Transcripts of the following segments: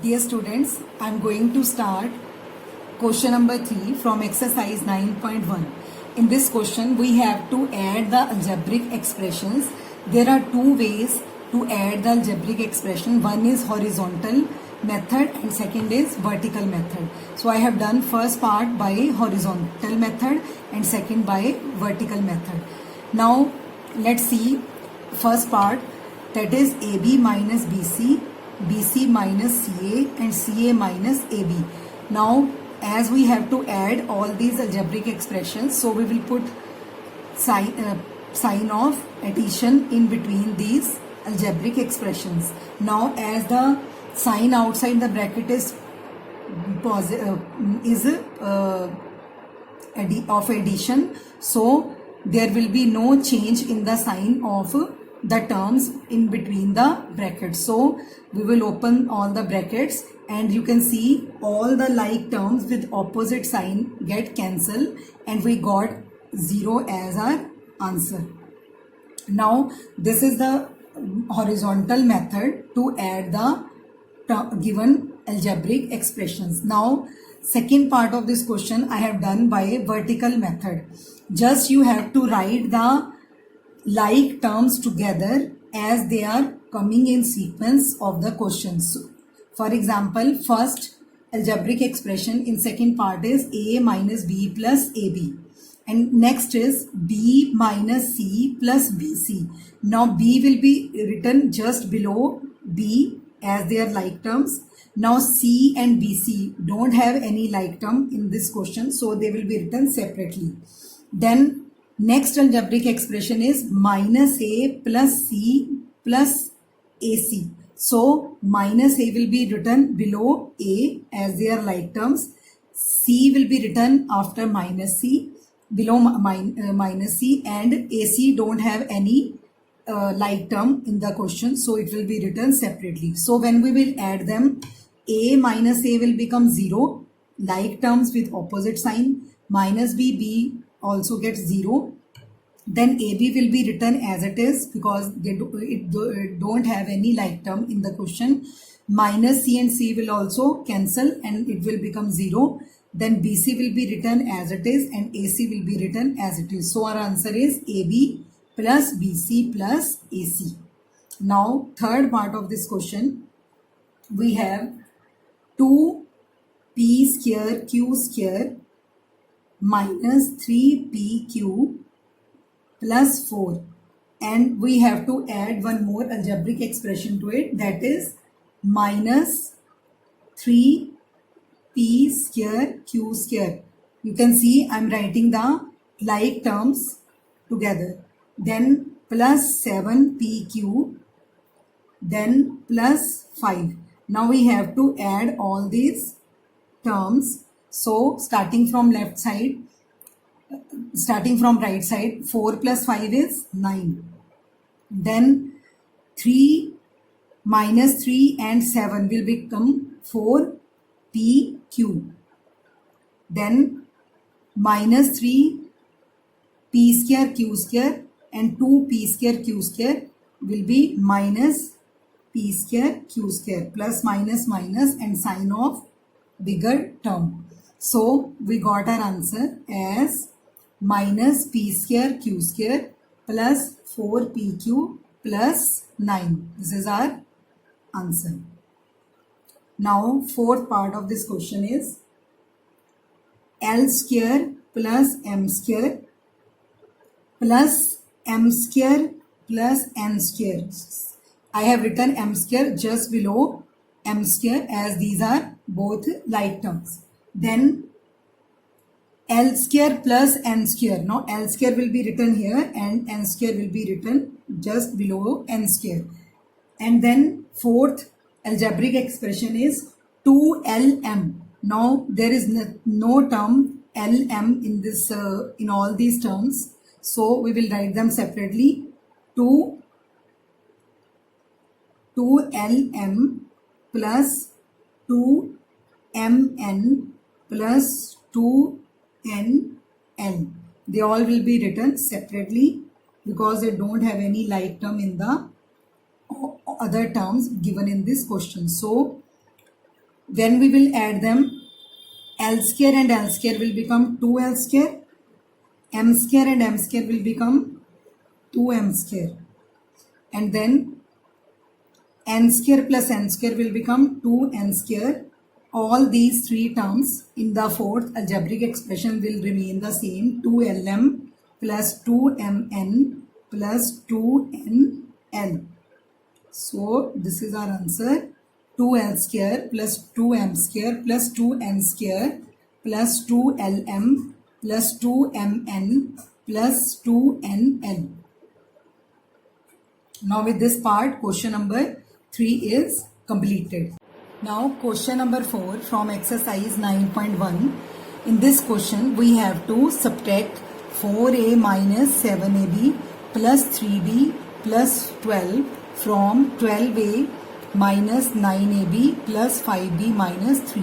Dear students, I am going to start question number 3 from exercise 9.1. In this question, we have to add the algebraic expressions. There are two ways to add the algebraic expression. One is horizontal method and second is vertical method. So I have done first part by horizontal method and second by vertical method. Now let's see first part, that is AB minus BC, BC minus CA and CA minus AB. Now as we have to add all these algebraic expressions, so we will put sign of addition in between these algebraic expressions. Now as the sign outside the bracket is of addition, so there will be no change in the sign of the terms in between the brackets. So we will open all the brackets and you can see all the like terms with opposite sign get cancelled and we got 0 as our answer. Now this is the horizontal method to add the given algebraic expressions. Now second part of this question I have done by vertical method. Just you have to write the like terms together as they are coming in sequence of the questions. For example, first algebraic expression in second part is A minus B plus AB. And next is B minus C plus BC. Now B will be written just below B as they are like terms. Now C and BC don't have any like term in this question, so they will be written separately. Then next algebraic expression is minus A plus C plus AC. So minus A will be written below A as they are like terms. C will be written after minus C, below minus C, and AC don't have any like term in the question, so it will be written separately. So when we will add them, A minus A will become 0, like terms with opposite sign, minus B, B also gets 0. Then AB will be written as it is because they don't have any like term in the question. Minus C and C will also cancel and it will become 0. Then BC will be written as it is and AC will be written as it is. So our answer is AB plus BC plus AC. Now third part of this question, we have 2p square q square minus 3pq plus 4, and we have to add one more algebraic expression to it, that is minus 3p square q square. You can see I am writing the like terms together. Then plus 7pq, then plus 5. Now we have to add all these terms. So starting from left side, starting from right side, 4 plus 5 is 9. Then 3 minus 3 and 7 will become 4pq. Then minus 3p square q square and 2p square q square will be minus p square q square, plus minus minus and sign of bigger term. So we got our answer as minus p square q square plus 4pq plus 9. This is our answer. Now fourth part of this question is L square plus M square plus M square plus N square. I have written M square just below M square as these are both like terms. Then L square plus N square. Now L square will be written here and N square will be written just below N square. And then fourth algebraic expression is 2LM. Now there is no term LM in this in all these terms, so we will write them separately. 2LM plus 2MN plus 2NL. They all will be written separately because they don't have any like term in the other terms given in this question. So When we will add them, L square and L square will become 2L square, M square and M square will become 2M square, and then N square plus N square will become 2N square. All these three terms in the fourth algebraic expression will remain the same, 2LM plus 2MN plus 2NL. So this is our answer, 2L square plus 2M square plus 2N square plus 2LM plus 2MN plus 2NL. Now with this part, question number 3 is completed. Now question number 4 from exercise 9.1. In this question we have to subtract 4a minus 7ab plus 3b plus 12 from 12a minus 9ab plus 5b minus 3.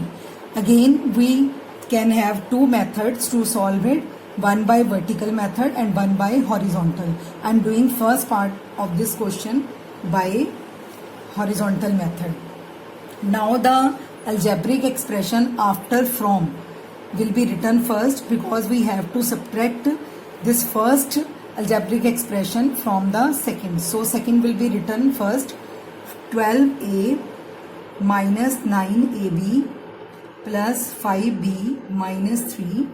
Again we can have two methods to solve it, one by vertical method and one by horizontal. I am doing first part of this question by horizontal method. Now the algebraic expression after from will be written first, because we have to subtract this first algebraic expression from the second. So second will be written first, 12a minus 9ab plus 5b minus 3.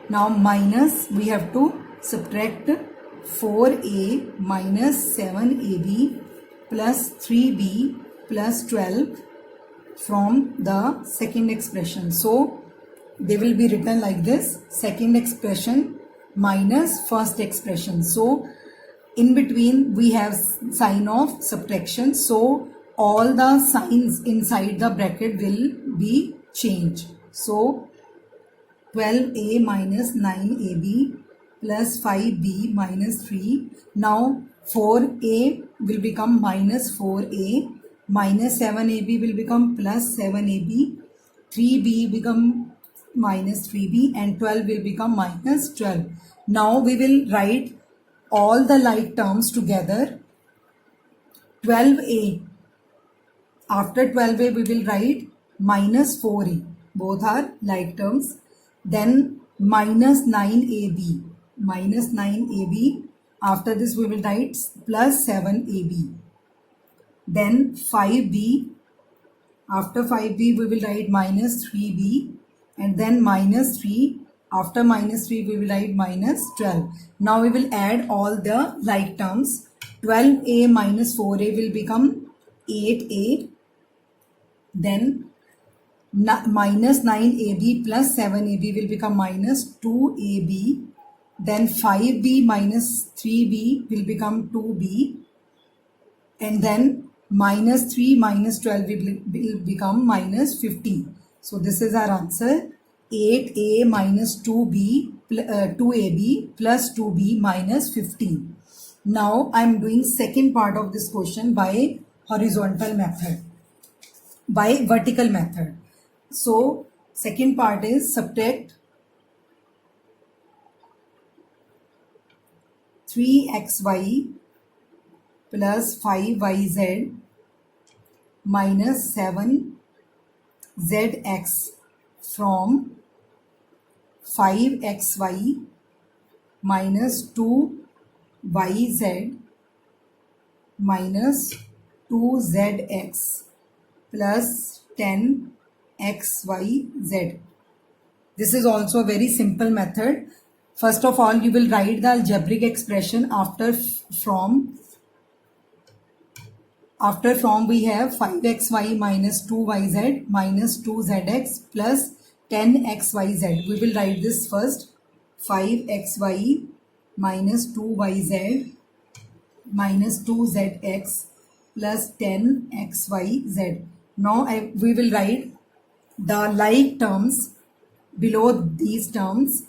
Now minus, we have to subtract 4a minus 7ab plus 3b plus 12 from the second expression. So they will be written like this, second expression minus first expression. So in between we have sign of subtraction, so all the signs inside the bracket will be changed. So 12a minus 9ab plus 5b minus 3. Now 4a will become minus 4a, minus 7ab will become plus 7ab, 3b become minus 3b, and 12 will become minus 12. Now we will write all the like terms together. 12a, after 12a we will write minus 4a, both are like terms. Then minus 9ab, minus 9ab, after this we will write plus 7ab. Then 5b, after 5b we will write minus 3b, and then minus 3, after minus 3 we will write minus 12. Now we will add all the like terms. 12a minus 4a will become 8a, then minus 9ab plus 7ab will become minus 2ab, then 5b minus 3b will become 2b, and then minus 3 minus 12 will become minus 15. So this is our answer, 8a minus 2ab plus 2b minus 15. Now I am doing second part of this question by horizontal method, by vertical method. So second part is subtract 3xy plus 5yz minus 7zx from 5xy minus 2yz minus 2zx plus 10xyz. This is also a very simple method. First of all, you will write the algebraic expression after from. After from we have 5xy minus 2yz minus 2zx plus 10xyz. We will write this first, 5xy minus 2yz minus 2zx plus 10xyz. Now we will write the like terms below these terms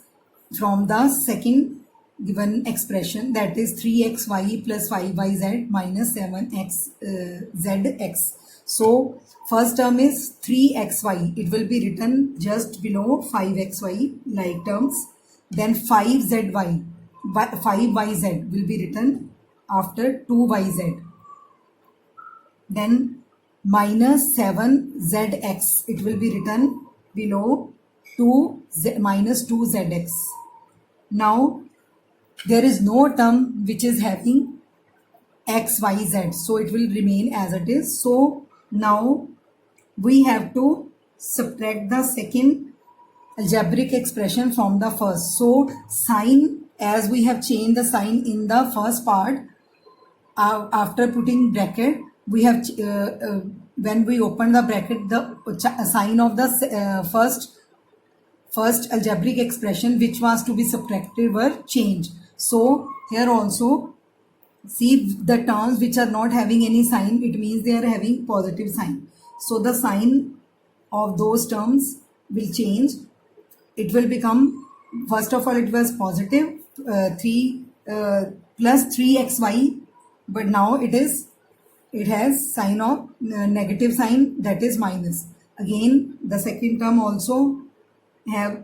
from the second given expression, that is 3xy plus 5yz minus 7xzx. So first term is 3xy, it will be written just below 5xy like terms. Then 5yz will be written after 2yz. Then minus 7zx. It will be written below 2z minus 2zx. Now there is no term which is having x, y, z, so it will remain as it is. So now we have to subtract the second algebraic expression from the first. So sign, as we have changed the sign in the first part, after putting bracket, we have when we open the bracket, the sign of the first algebraic expression which was to be subtracted were changed. So here also, see, the terms which are not having any sign, it means they are having positive sign. So the sign of those terms will change. It will become, first of all, it was positive 3 plus 3xy, but now it has sign of negative sign, that is minus. Again, the second term also have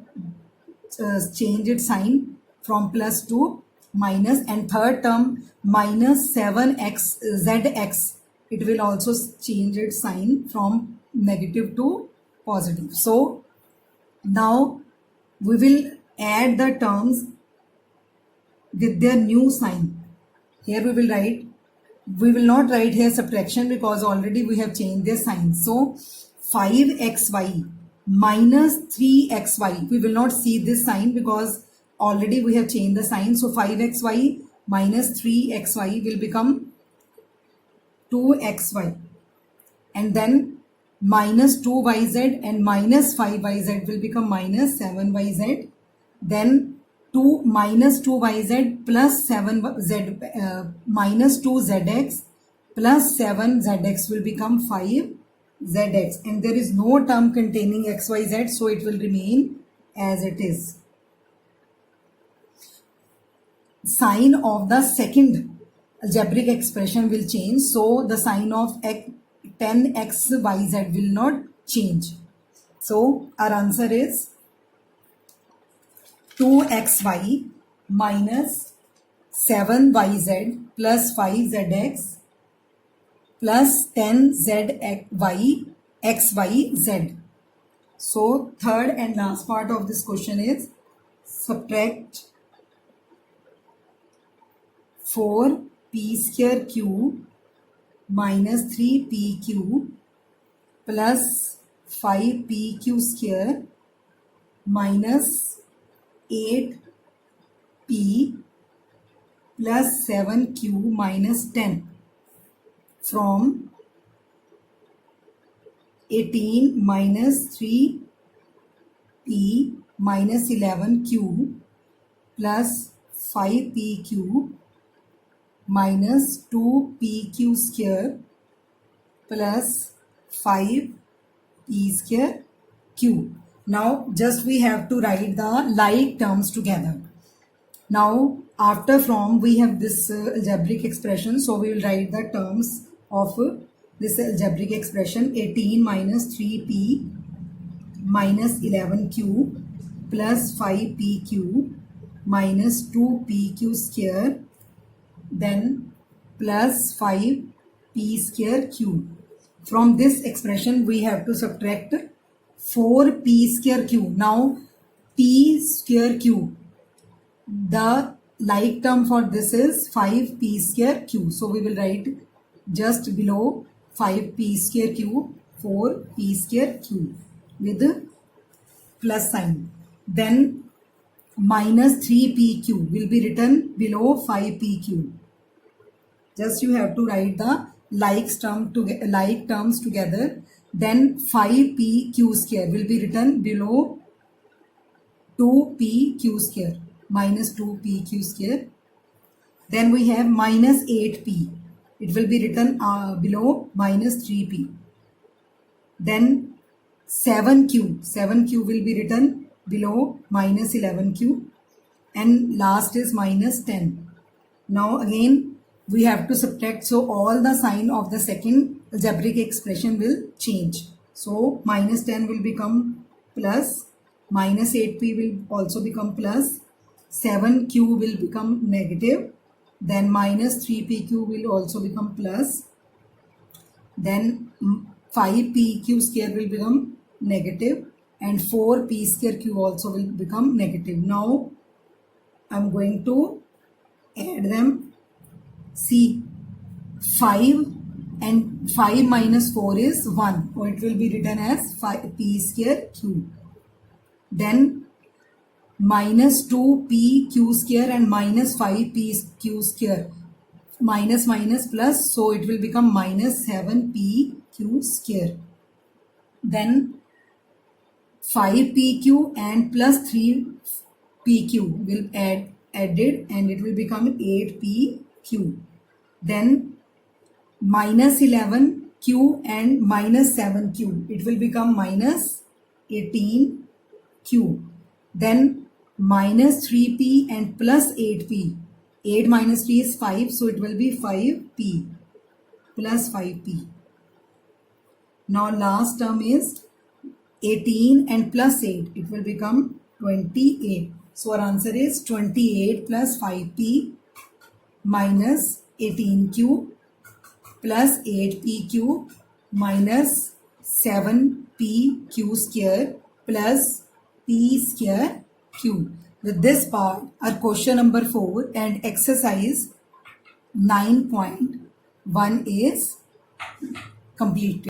changed its sign from plus to minus, and third term minus 7x zx, it will also change its sign from negative to positive. So now we will add the terms with their new sign. Here we will not write here subtraction because already we have changed their sign. So 5xy minus 3xy, we will not see this sign because already we have changed the sign. So 5xy minus 3xy will become 2xy, and then minus 2yz and minus 5yz will become minus 7yz. Then 2 minus 2yz plus 7z minus 2zx plus 7zx will become 5zx, and there is no term containing xyz, so it will remain as it is. Sign of the second algebraic expression will change, so the sign of 10xyz will not change. So our answer is 2xy minus 7yz plus 5zx plus 10zy xyz. So third and last part of this question is subtract 4p square q minus 3pq plus 5pq square minus 8p plus 7q minus 10 from 18 minus 3p minus 11q plus 5pq minus 2pq square plus 5p square q. Now just we have to write the like terms together. Now after from we have this algebraic expression, so we will write the terms of this algebraic expression. 18 minus 3p minus 11q plus 5pq minus 2pq square, then plus 5p square q. From this expression we have to subtract 4p square q. Now p square q, the like term for this is 5p square q. So we will write just below 5p square q 4p square q with plus sign. Then minus 3pq will be written below 5pq. Just you have to write the like terms together. Then 5pq square will be written below 2pq square minus 2pq square. Then we have minus 8p. It will be written below minus 3p. Then 7q will be written below minus 11q, and last is minus 10. Now again we have to subtract, so all the sign of the second algebraic expression will change. So minus 10 will become plus, minus 8p will also become plus, 7q will become negative, then minus 3pq will also become plus, then 5pq square will become negative and 4p square q also will become negative. Now I'm going to add them. See, 5 and 5 minus 4 is 1, or it will be written as 5p square q. Then minus 2p q square and minus 5p q square, minus minus plus, so it will become minus 7p q square. Then 5pq and plus 3pq will added and it will become 8pq. Then minus 11q and minus 7q, it will become minus 18q. Then minus 3p and plus 8p, 8 minus 3 is 5, so it will be 5p plus 5p. Now last term is 18 and plus 8, it will become 28. So our answer is 28 plus 5p minus 18q plus 8pq minus 7pq square plus p square q. With this part, our question number 4 and exercise 9.1 is completed.